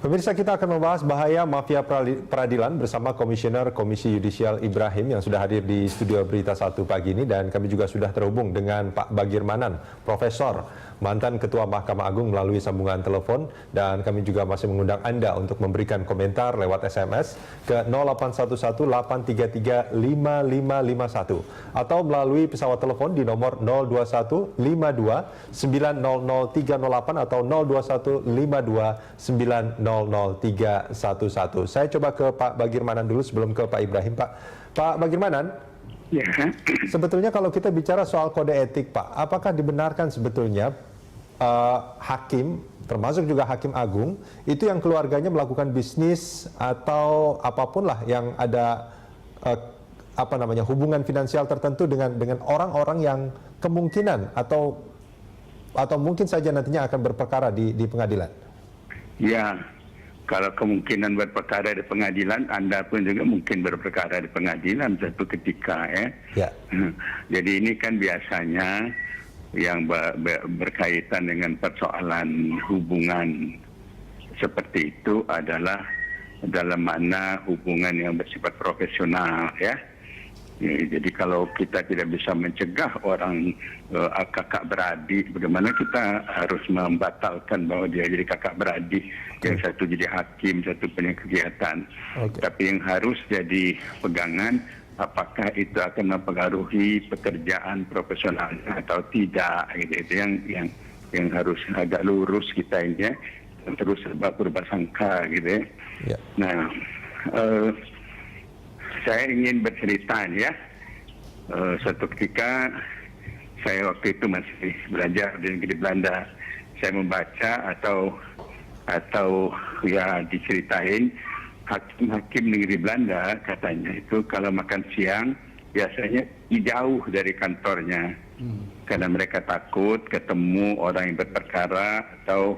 Pemirsa, kita akan membahas bahaya mafia peradilan bersama Komisioner Komisi Yudisial Ibrahim yang sudah hadir di studio Berita 1 pagi ini, dan kami juga sudah terhubung dengan Pak Bagirmanan, Profesor, mantan Ketua Mahkamah Agung melalui sambungan telepon, dan kami juga masih mengundang Anda untuk memberikan komentar lewat SMS ke 0811-833-5551 atau melalui pesawat telepon di nomor 021-52-900-308 atau 021-52-900-311. Saya coba ke Pak Bagirmanan dulu sebelum ke Pak Ibrahim. Pak Bagirmanan, ya. Sebetulnya kalau kita bicara soal kode etik, Pak, apakah dibenarkan sebetulnya hakim, termasuk juga hakim agung, itu yang keluarganya melakukan bisnis atau apapun lah yang ada hubungan finansial tertentu dengan orang-orang yang kemungkinan atau mungkin saja nantinya akan berperkara di pengadilan? Ya, kalau kemungkinan berperkara di pengadilan, Anda pun juga mungkin berperkara di pengadilan suatu ketika, ya. Ya. Jadi ini kan biasanya yang berkaitan dengan persoalan hubungan seperti itu adalah dalam mana hubungan yang bersifat profesional, ya. Jadi kalau kita tidak bisa mencegah orang kakak beradik, bagaimana kita harus membatalkan bahwa dia jadi kakak beradik, yang satu jadi hakim, satu punya kegiatan. Tapi yang harus jadi pegangan, apakah itu akan mempengaruhi pekerjaan profesional atau tidak, gitu. Itu yang harus agak lurus kita ini, ya, terus berbasangka, gitu, ya. Nah, saya ingin bercerita, ya. Suatu ketika saya waktu itu masih belajar di negeri Belanda, saya membaca atau ya diceritain hakim-hakim negeri Belanda, katanya itu kalau makan siang biasanya jauh dari kantornya, karena mereka takut ketemu orang yang berperkara atau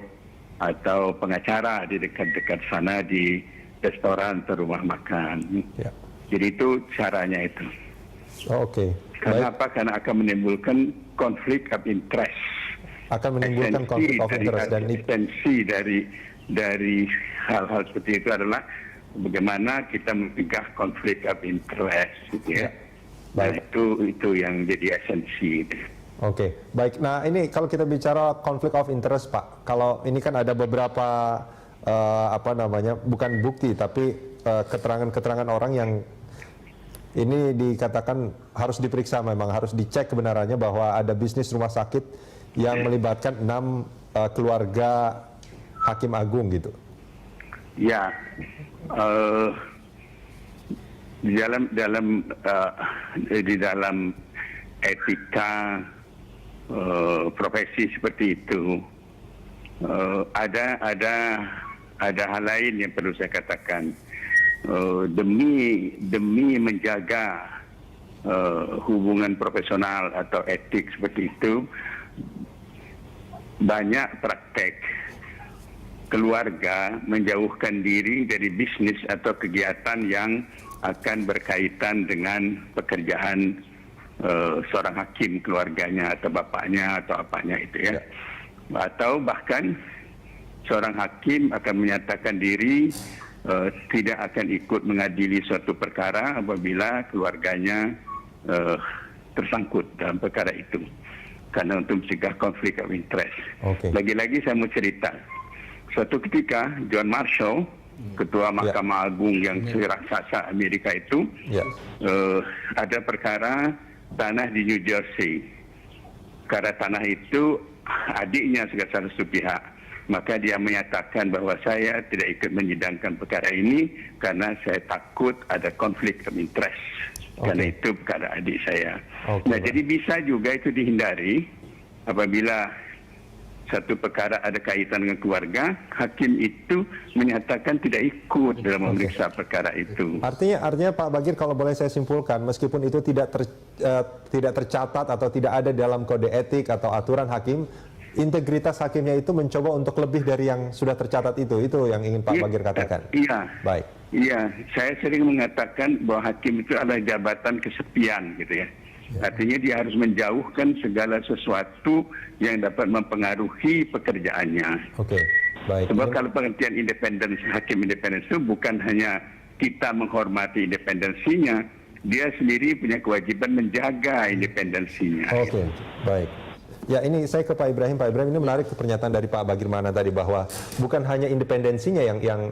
pengacara di dekat-dekat sana di restoran atau rumah makan. Ya. Jadi itu caranya itu. Oke. Karena apa? Karena akan menimbulkan konflik of interest. Akan menimbulkan konflik of interest, dan esensi dari hal-hal seperti itu adalah bagaimana kita mencegah konflik of interest, gitu, ya. Nah, itu yang jadi esensi. Oke, baik. Nah, ini kalau kita bicara konflik of interest, Pak, kalau ini kan ada beberapa bukan bukti tapi keterangan-keterangan orang yang ini dikatakan harus diperiksa, memang harus dicek kebenarannya bahwa ada bisnis rumah sakit yang melibatkan 6 keluarga hakim agung, gitu. Ya, di dalam etika profesi seperti itu ada hal lain yang perlu saya katakan. Demi menjaga hubungan profesional atau etik seperti itu, banyak praktek keluarga menjauhkan diri dari bisnis atau kegiatan yang akan berkaitan dengan pekerjaan seorang hakim, keluarganya atau bapaknya atau apanya itu, ya. Atau bahkan seorang hakim akan menyatakan diri tidak akan ikut mengadili suatu perkara apabila keluarganya tersangkut dalam perkara itu, karena untuk mencegah konflik of interest. Lagi-lagi saya mau cerita, suatu ketika John Marshall, Ketua Mahkamah Agung yang raksasa Amerika itu, ada perkara tanah di New Jersey. Karena tanah itu adiknya sebagai salah satu pihak. Maka dia menyatakan bahwa saya tidak ikut menyidangkan perkara ini karena saya takut ada konflik of interest. Karena itu perkara adik saya. Nah, jadi bisa juga itu dihindari apabila satu perkara ada kaitan dengan keluarga, hakim itu menyatakan tidak ikut dalam memeriksa perkara itu. Artinya Pak Bagir, kalau boleh saya simpulkan, meskipun itu tidak tercatat atau tidak ada dalam kode etik atau aturan hakim, integritas hakimnya itu mencoba untuk lebih dari yang sudah tercatat itu yang ingin Pak Bagir katakan. Iya. Baik. Iya, saya sering mengatakan bahwa hakim itu adalah jabatan kesepian, gitu, ya. Artinya dia harus menjauhkan segala sesuatu yang dapat mempengaruhi pekerjaannya. Oke, baik. Sebab kalau pengertian independen, hakim independen itu bukan hanya kita menghormati independensinya, dia sendiri punya kewajiban menjaga independensinya. Oke, baik. Ya, ini saya ke Pak Ibrahim. Pak Ibrahim, ini menarik pernyataan dari Pak Bagirmana tadi bahwa bukan hanya independensinya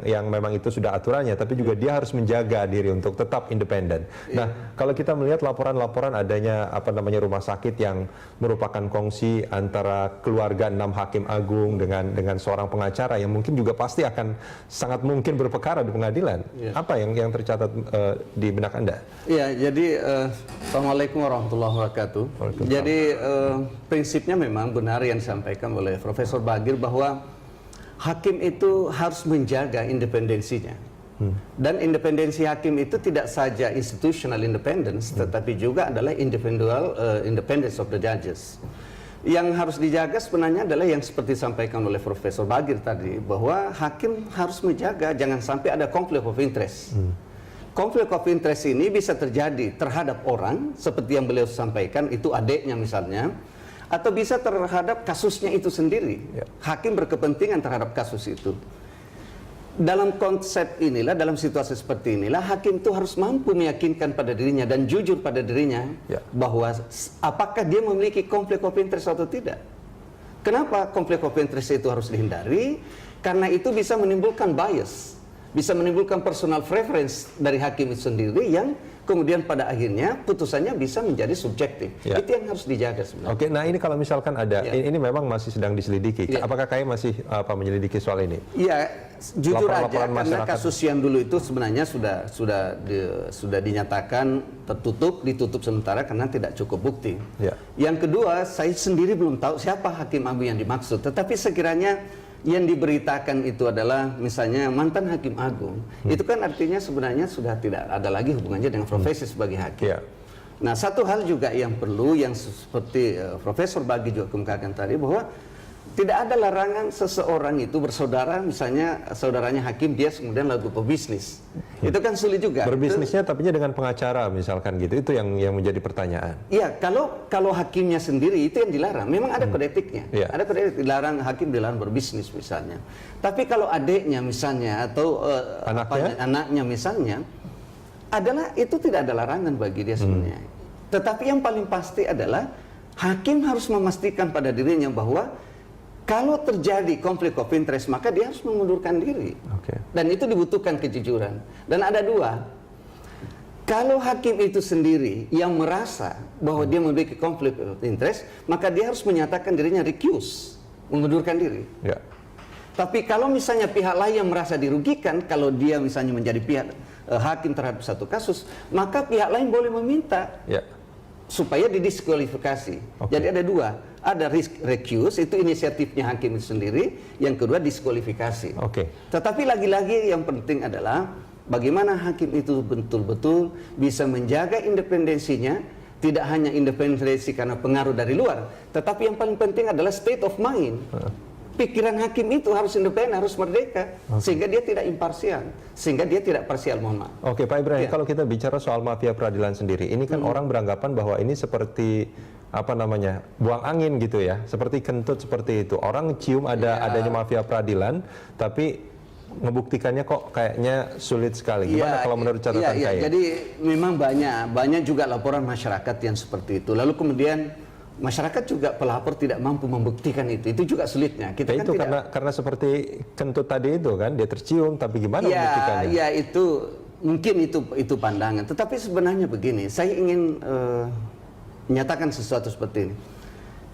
yang memang itu sudah aturannya, tapi juga dia harus menjaga diri untuk tetap independen. Nah, kalau kita melihat laporan-laporan adanya rumah sakit yang merupakan kongsi antara keluarga 6 hakim agung dengan seorang pengacara yang mungkin juga pasti akan sangat mungkin berperkara di pengadilan. Apa yang tercatat di benak Anda? Ya, jadi Assalamualaikum warahmatullahi wabarakatuh. Jadi prinsipnya memang benar yang disampaikan oleh Profesor Bagir bahwa hakim itu harus menjaga independensinya. Dan independensi hakim itu tidak saja institutional independence, tetapi juga adalah individual independence of the judges. Yang harus dijaga sebenarnya adalah yang seperti disampaikan oleh Profesor Bagir tadi, bahwa hakim harus menjaga jangan sampai ada conflict of interest. Konflik of interest ini bisa terjadi terhadap orang, seperti yang beliau sampaikan, itu adiknya misalnya, atau bisa terhadap kasusnya itu sendiri. Hakim berkepentingan terhadap kasus itu. Dalam konsep inilah, dalam situasi seperti inilah, hakim itu harus mampu meyakinkan pada dirinya dan jujur pada dirinya bahwa apakah dia memiliki konflik of interest atau tidak. Kenapa konflik of interest itu harus dihindari? Karena itu bisa menimbulkan bias, bisa menimbulkan personal preference dari hakim itu sendiri yang kemudian pada akhirnya putusannya bisa menjadi subjektif. Itu yang harus dijaga sebenarnya. Oke, nah ini kalau misalkan ada, ini memang masih sedang diselidiki. Apakah KAI masih menyelidiki soal ini? Iya, jujur aja karena masyarakat. kasus yang dulu itu sebenarnya sudah dinyatakan ditutup sementara karena tidak cukup bukti. Yang kedua, saya sendiri belum tahu siapa hakim agung yang dimaksud, tetapi sekiranya yang diberitakan itu adalah misalnya mantan hakim agung, itu kan artinya sebenarnya sudah tidak ada lagi hubungannya dengan profesi sebagai hakim. Nah, satu hal juga yang perlu, yang seperti Profesor Bagi juga kemukakan tadi, bahwa tidak ada larangan seseorang itu bersaudara, misalnya saudaranya hakim, dia kemudian lalu berbisnis. Itu kan sulit juga. Berbisnisnya tapinya dengan pengacara misalkan gitu, itu yang menjadi pertanyaan. Iya, kalau hakimnya sendiri itu yang dilarang. Memang ada kode etiknya. Ada kode etik, dilarang hakim dilarang berbisnis misalnya. Tapi kalau adiknya misalnya atau anaknya misalnya, adalah itu tidak ada larangan bagi dia sebenarnya. Tetapi yang paling pasti adalah hakim harus memastikan pada dirinya bahwa kalau terjadi konflik of interest, maka dia harus mengundurkan diri. Dan itu dibutuhkan kejujuran. Dan ada dua. Kalau hakim itu sendiri yang merasa bahwa dia memiliki konflik of interest, maka dia harus menyatakan dirinya recuse, mengundurkan diri. Tapi kalau misalnya pihak lain yang merasa dirugikan, kalau dia misalnya menjadi pihak hakim terhadap satu kasus, maka pihak lain boleh meminta supaya didiskualifikasi. Jadi ada dua. Ada recuse, itu inisiatifnya hakim itu sendiri. Yang kedua diskualifikasi. Tetapi lagi-lagi yang penting adalah bagaimana hakim itu betul-betul bisa menjaga independensinya. Tidak hanya independensi karena pengaruh dari luar, tetapi yang paling penting adalah state of mind. Pikiran hakim itu harus independen, harus merdeka, sehingga dia tidak imparsial, sehingga dia tidak parsial, mohon maaf. Pak Ibrahim, kalau kita bicara soal mafia peradilan sendiri, ini kan orang beranggapan bahwa ini seperti buang angin gitu ya, seperti kentut seperti itu. Orang cium adanya mafia peradilan, tapi ngebuktikannya kok kayaknya sulit sekali. Gimana kalau menurut catatan KAI? Jadi memang banyak juga laporan masyarakat yang seperti itu. Lalu kemudian masyarakat juga pelapor tidak mampu membuktikan itu juga sulitnya. Kita kan itu karena seperti kentut tadi itu kan, dia tercium, tapi gimana membuktikannya? Ya itu mungkin itu pandangan. Tetapi sebenarnya begini, saya ingin menyatakan sesuatu seperti ini.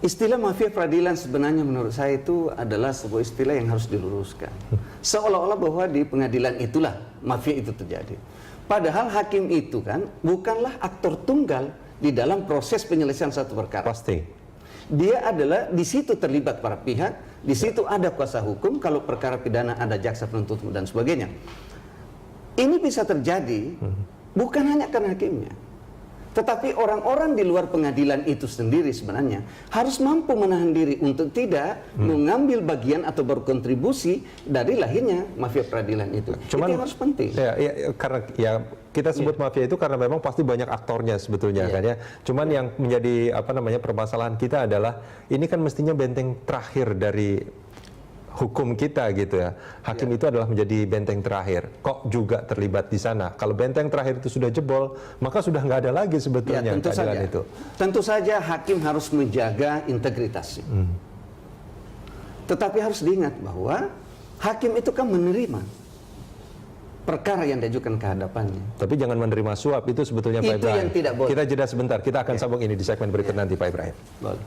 Istilah mafia peradilan sebenarnya menurut saya itu adalah sebuah istilah yang harus diluruskan. Seolah-olah bahwa di pengadilan itulah mafia itu terjadi. Padahal hakim itu kan bukanlah aktor tunggal di dalam proses penyelesaian satu perkara. Pasti. Dia adalah di situ terlibat para pihak, di situ ada kuasa hukum, kalau perkara pidana ada jaksa penuntut dan sebagainya. Ini bisa terjadi bukan hanya karena hakimnya, Tetapi orang-orang di luar pengadilan itu sendiri sebenarnya harus mampu menahan diri untuk tidak mengambil bagian atau berkontribusi dari lahirnya mafia peradilan itu. Itu yang harus penting. Ya, karena ya kita sebut mafia itu karena memang pasti banyak aktornya sebetulnya kan ya. Cuman yang menjadi permasalahan kita adalah ini kan mestinya benteng terakhir dari hukum kita gitu ya. Hakim itu adalah menjadi benteng terakhir. Kok juga terlibat di sana? Kalau benteng terakhir itu sudah jebol, maka sudah nggak ada lagi sebetulnya keadilan itu. Tentu saja hakim harus menjaga integritasnya. Tetapi harus diingat bahwa hakim itu kan menerima perkara yang diajukan ke hadapannya. Tapi jangan menerima suap itu sebetulnya Pak Ibrahim. Itu yang tidak boleh. Kita jeda sebentar. Kita akan sambung ini di segmen berikut nanti Pak Ibrahim. Boleh.